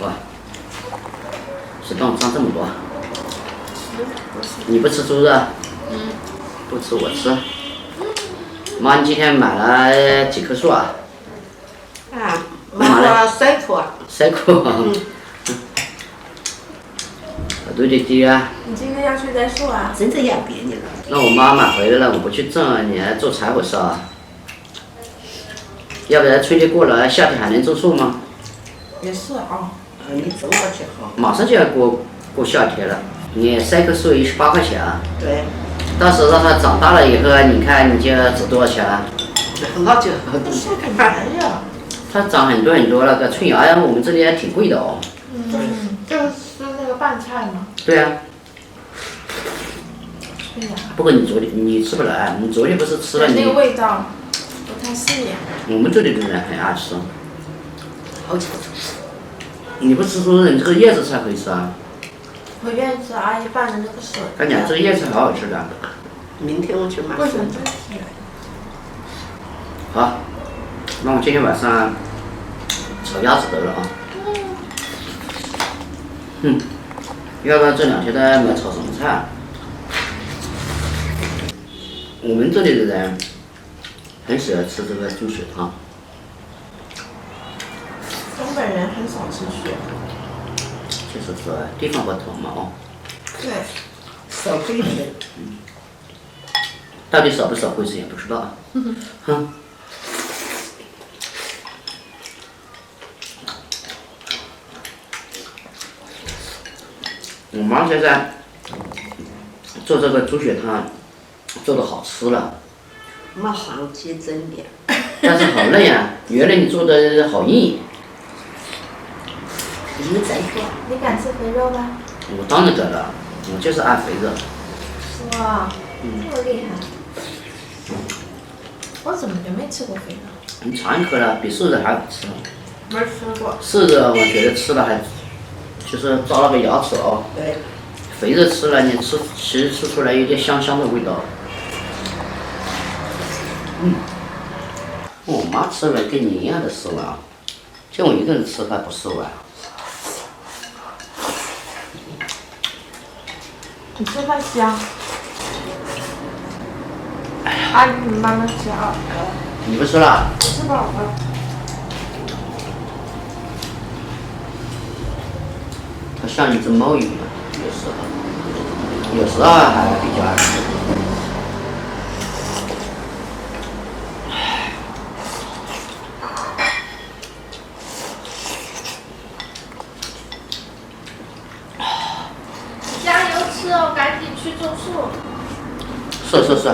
哇，石头长这么多。你不吃猪肉？不吃我吃。妈，你今天买了几棵树啊？买了3棵。3棵。对的对啊。你今天要去栽树啊？真的要别扭了。那我妈买回来了，我不去种，你还做柴火烧啊？要不然春节过了，夏天还能种树吗？也是啊。你种过去好。马上就要过夏天了，你3棵树18块钱啊？对。到时候让它长大了以后，你看你就要值多少钱啊？那就不是很便宜啊。它长很多很多那个春芽呀，我们这里还挺贵的哦。就是那个拌菜吗？对啊。春芽。不过你吃不来，你昨天不是吃了你？那个味道不太适应。我们这里的人很爱吃。好吃。你不吃猪肉，你这个叶子才可以吃啊。我愿意吃阿姨拌的那个笋。干娘，这个叶子好好吃的。明天我去买。为什么真是？好，那我今天晚上炒鸭子得了啊。要不然这2天都没炒什么菜。我们这里的人很喜欢吃这个猪血汤。东北人很少吃血。就是说地方不同嘛哦。对。少可以吃。到底少不少回事也不知道啊。我妈现在做这个猪血汤做的好吃了。妈黄鸡蒸的。但是好嫩呀，原来你做的好硬。你再做。你敢吃肥肉吗？我当然得了，我就是爱肥肉。哇，这么厉害！我怎么就没吃过肥肉？你尝一口了，比素的还好吃。没吃过。素的我觉得吃了还就是遭那个牙齿哦。对。肥肉吃了，你其实吃出来有点香香的味道。我妈吃完跟你一样的吃完啊，就我一个人吃饭不吃完。你吃饭香。阿姨，你慢慢吃啊。你不吃了？我吃饱了。它像一只猫一样，有时候还比较爱吃。加油吃哦，赶紧去种树。是，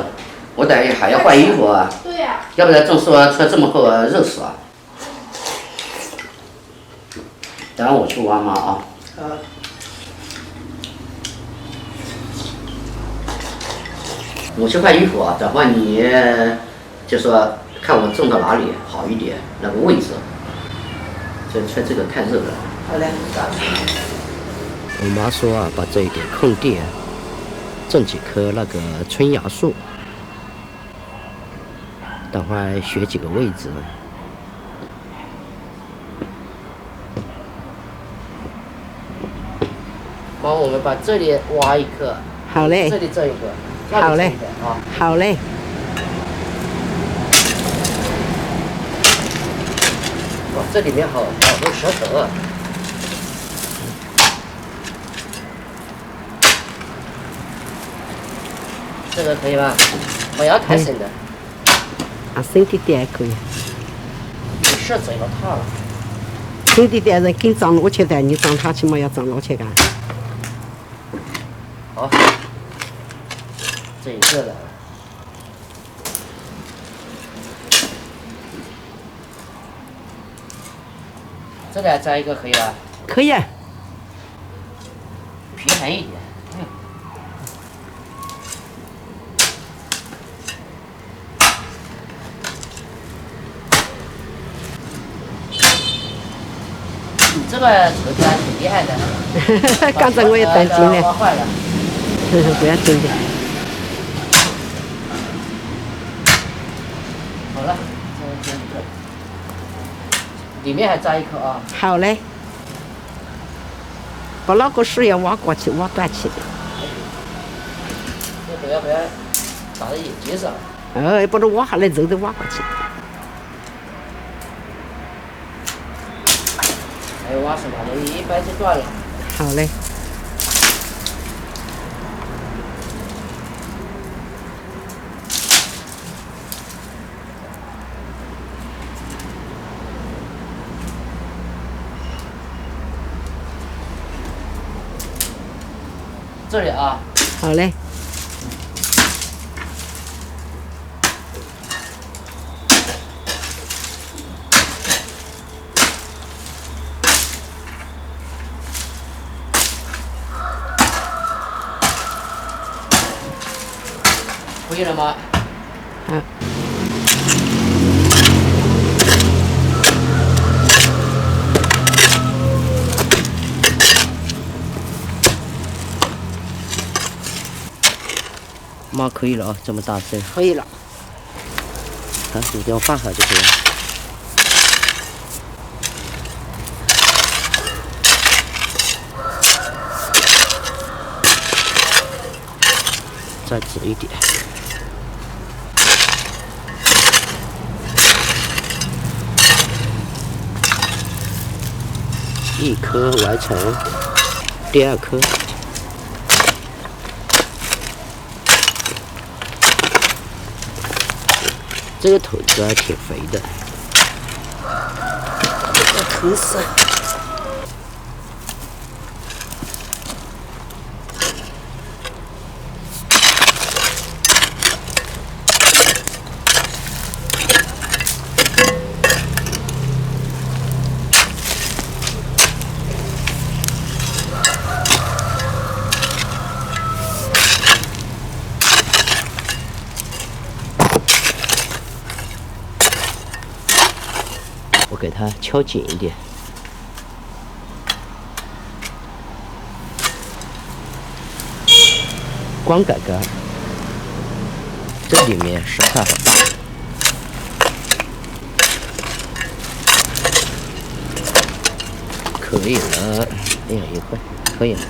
我等一下还要换衣服啊。对呀。要不然种树啊，穿这么厚啊，热死啊。等下我去挖妈啊。我去换衣服啊，等会你就说看我种到哪里好一点，那个位置。这穿这个太热了。好嘞。我妈说啊，把这一点空地种几棵那个春芽树，等会选几个位置。帮我们把这里挖一棵。好嘞。这里种一个。好嘞。好嘞。哇，这里面好多石头啊。这个可以吧？不要太深的。深一点可以。你是整了它了。深一点人更长落去的，你长它起码要长落去干。好，这一个了。这里再一个可以吧？可以。平衡一点。你这个手机还挺厉害的。刚才我也担心了。挖坏了。不要紧的。好了，这一个，里面还扎一颗啊。好嘞。把那个水要挖过去，挖断去。这要不要打到眼睛上？把它挖下来，肉都挖过去。还有挖什么？一掰就断了。好嘞。这里啊。好嘞。可以了吗？嗯。妈，可以了啊，这么大声。可以了。好，你给我放好就可以了。再直一点。一颗完成，第二颗。这个头子还挺肥的。疼死！我给它敲紧一点。光杆杆，这里面石块好大。可以了，哎呀，一会可以了。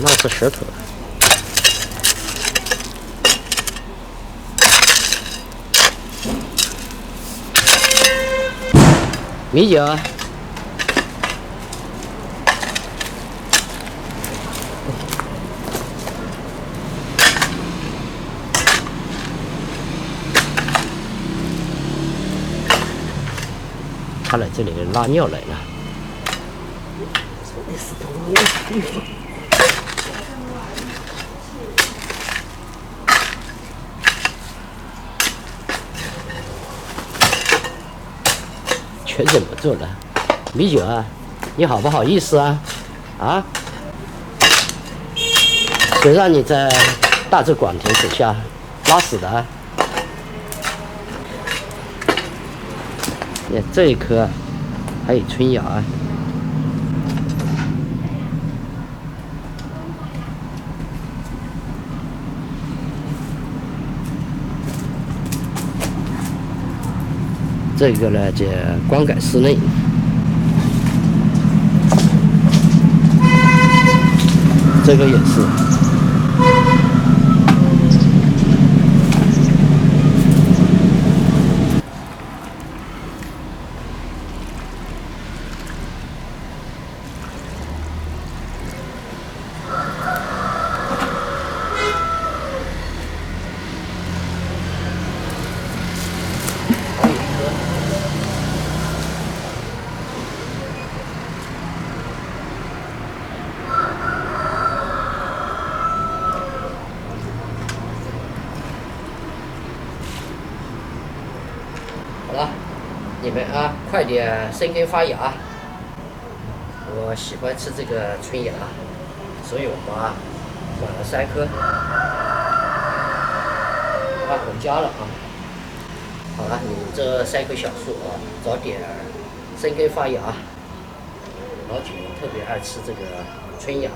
那是石头。米酒。他来这里拉尿来了。全忍不住了，米酒啊，你好不好意思啊？啊？谁让你在大治广田手下拉屎的啊？这一颗还有春芽。这个呢叫光杆室内，这个也是。好了，你们啊，快点生根发芽。我喜欢吃这个春芽，所以我妈买了3颗，拿回家了啊。好了，你们这3棵小树啊，早点生根发芽。老九特别爱吃这个春芽。